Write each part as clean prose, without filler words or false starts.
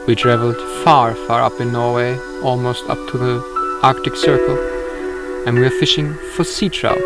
We traveled far up in Norway, almost up to the Arctic Circle, and we are fishing for sea trout.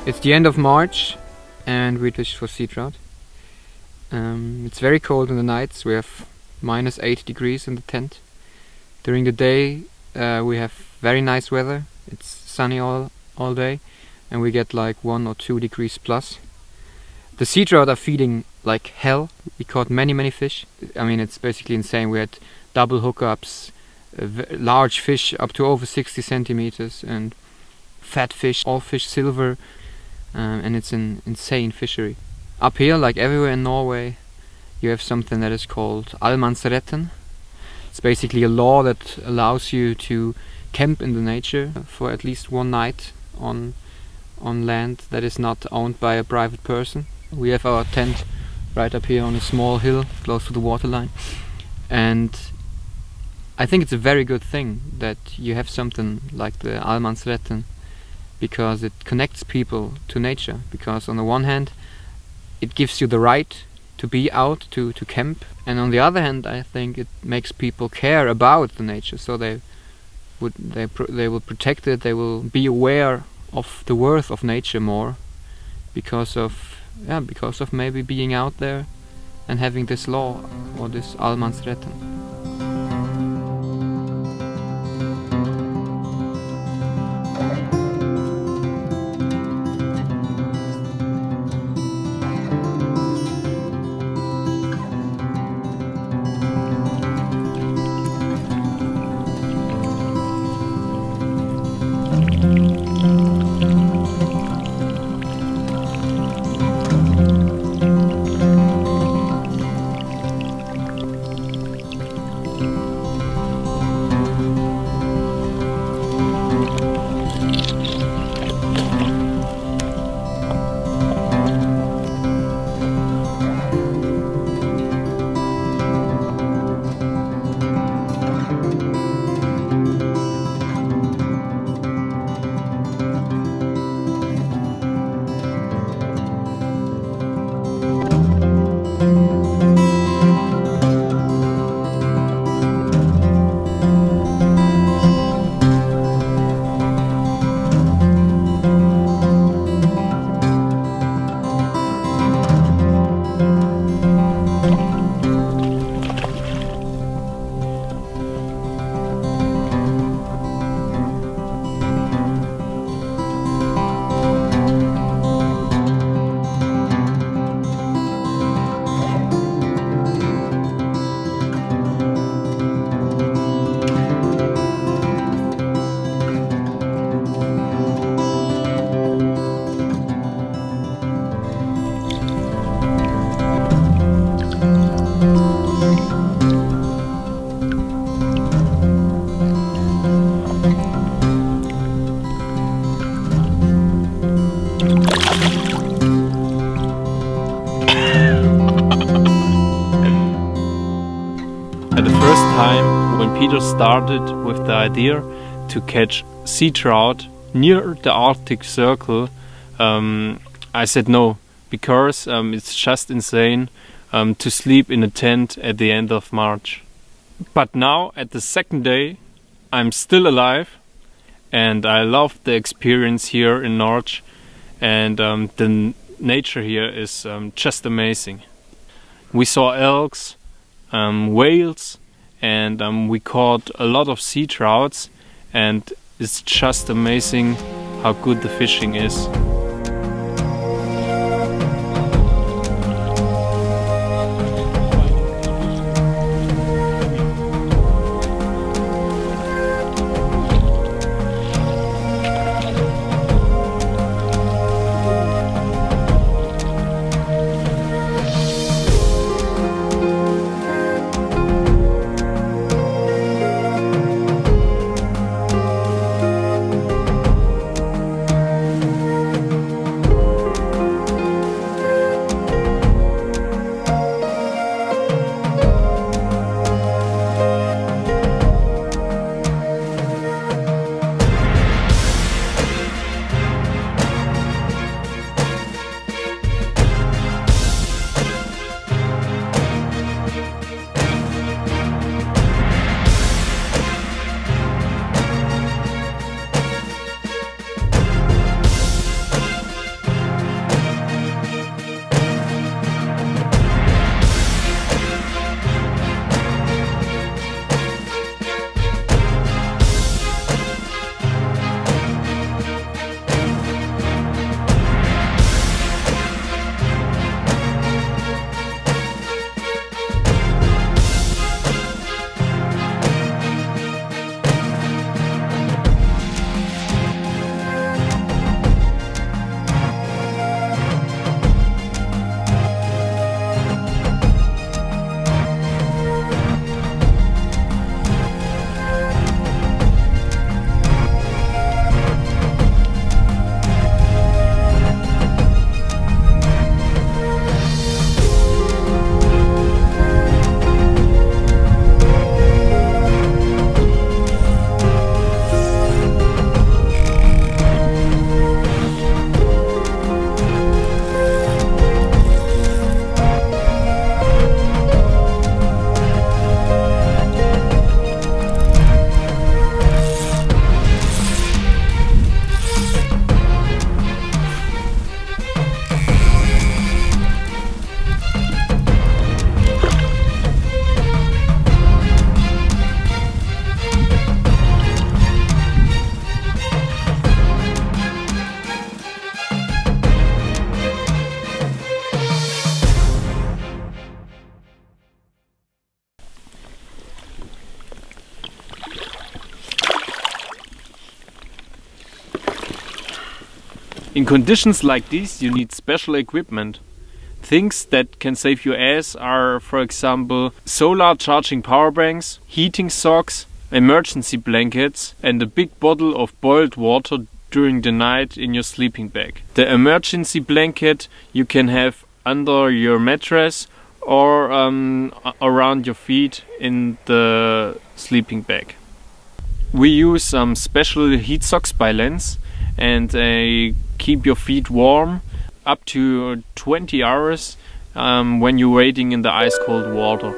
It's the end of March and we fish for sea trout. It's very cold in the nights. We have -8 degrees in the tent. During the day we have very nice weather. It's sunny all day and we get like 1 or 2 degrees plus. The sea trout are feeding like hell. We caught many fish. I mean, it's basically insane. We had double hookups, large fish up to over 60 centimeters and fat fish, all fish silver, and it's an insane fishery. Up here, like everywhere in Norway, you have something that is called allemannsretten. It's basically a law that allows you to camp in the nature for at least one night on land that is not owned by a private person. We have our tent right up here on a small hill close to the waterline, and I think it's a very good thing that you have something like the allemannsretten, because it connects people to nature. Because on the one hand it gives you the right to be out, to camp, and on the other hand I think it makes people care about the nature, so they will protect it, they will be aware of the worth of nature more because of maybe being out there and having this law or this allemannsretten. When Peter started with the idea to catch sea trout near the Arctic Circle, I said no, because it's just insane to sleep in a tent at the end of March. But now, at the second day, I'm still alive and I love the experience here in Norway, and the nature here is just amazing. We saw elks, whales, and we caught a lot of sea trouts, and it's just amazing how good the fishing is. In conditions like these, you need special equipment. Things that can save your ass are, for example, solar charging power banks, heating socks, emergency blankets, and a big bottle of boiled water during the night in your sleeping bag. The emergency blanket you can have under your mattress or around your feet in the sleeping bag. We use some special heat socks by Lens, and they keep your feet warm up to 20 hours when you're wading in the ice cold water.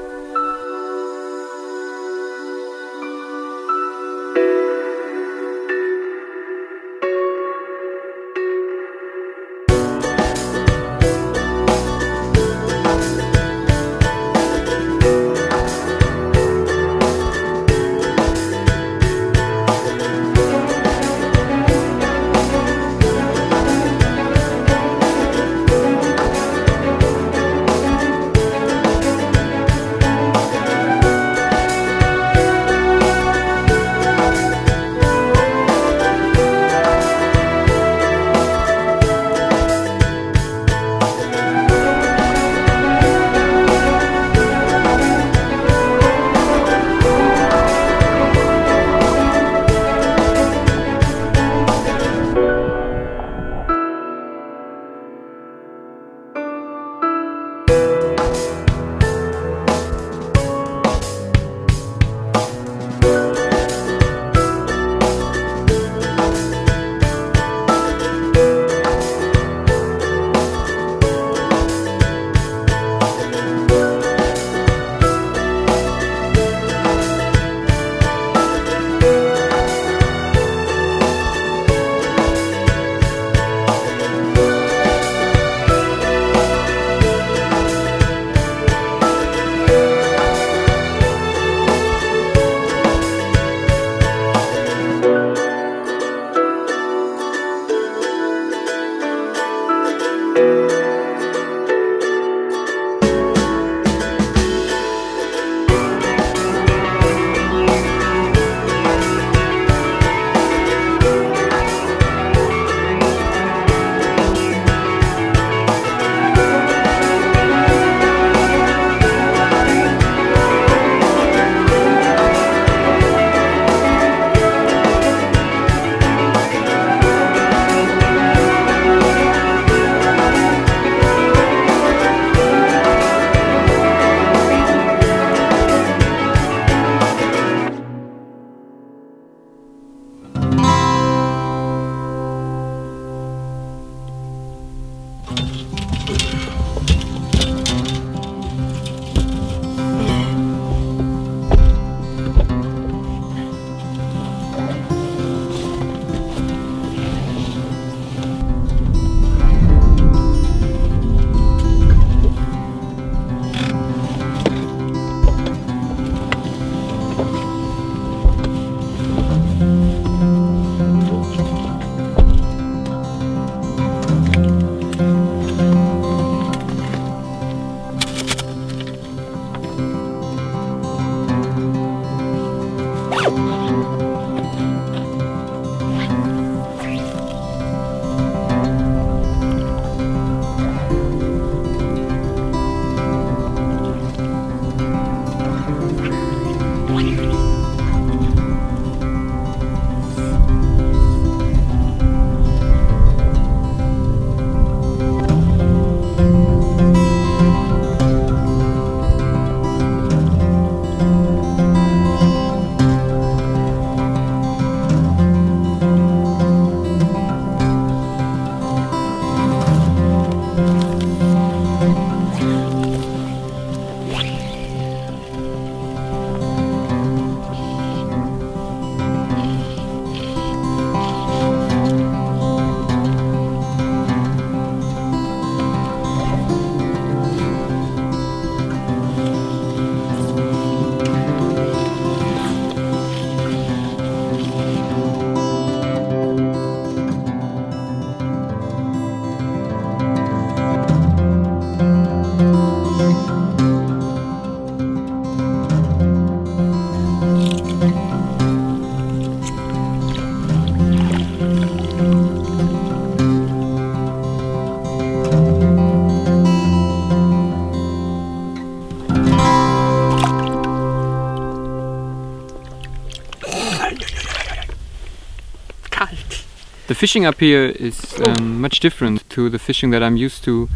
The fishing up here is much different to the fishing that I'm used to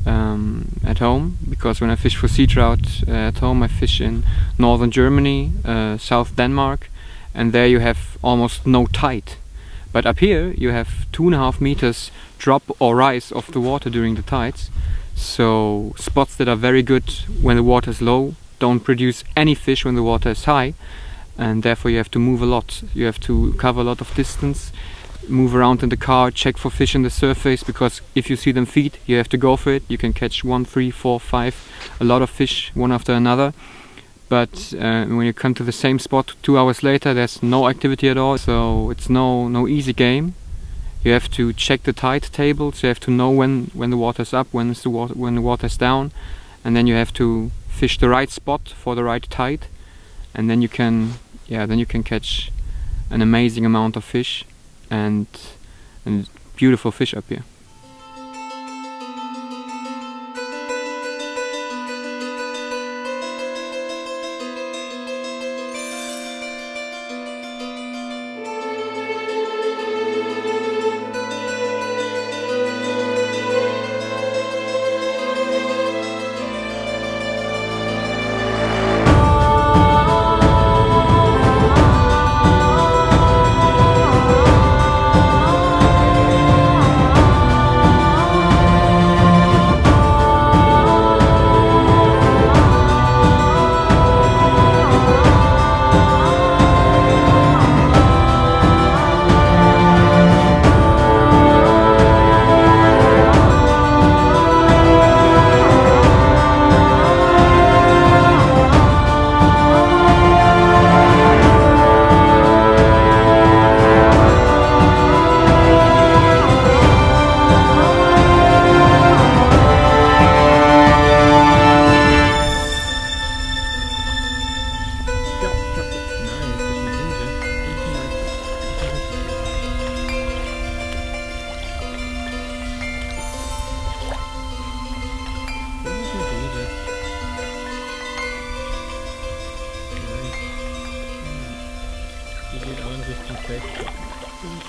at home, because when I fish for sea trout at home I fish in northern Germany, South Denmark, and there you have almost no tide. But up here you have 2.5 meters drop or rise of the water during the tides, so spots that are very good when the water is low don't produce any fish when the water is high, and therefore you have to move a lot. You have to cover a lot of distance, move around in the car, check for fish in the surface, because if you see them feed you have to go for it. You can catch 1, 3, 4, 5, a lot of fish one after another, but when you come to the same spot 2 hours later there's no activity at all, so it's no easy game. You have to check the tide tables, you have to know when the water's up, when the water's down, and then you have to fish the right spot for the right tide, and then you can catch an amazing amount of fish and beautiful fish up here.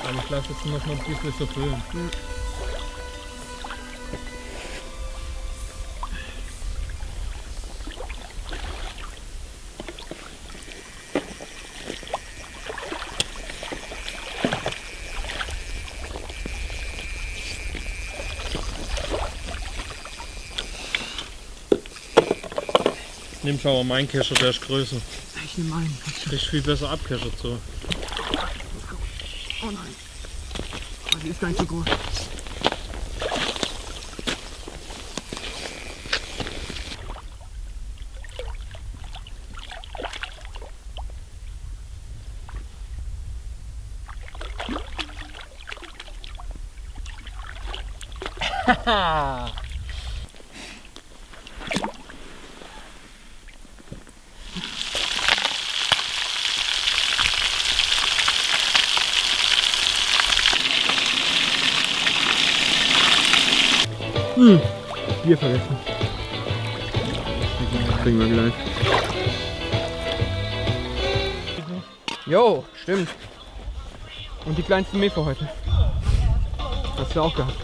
Aber ich lasse es noch mal ein bisschen so füllen. Nimm schau mal meinen Kescher, der ist größer. Ich nehme einen. Kriegst viel besser abkeschert so. Oh nein. Oh, die ist gar nicht so groß. Haha! Bier vergessen. Kriegen wir gleich. Jo, stimmt. Und die kleinste Mehl für heute. Hast du auch gehabt.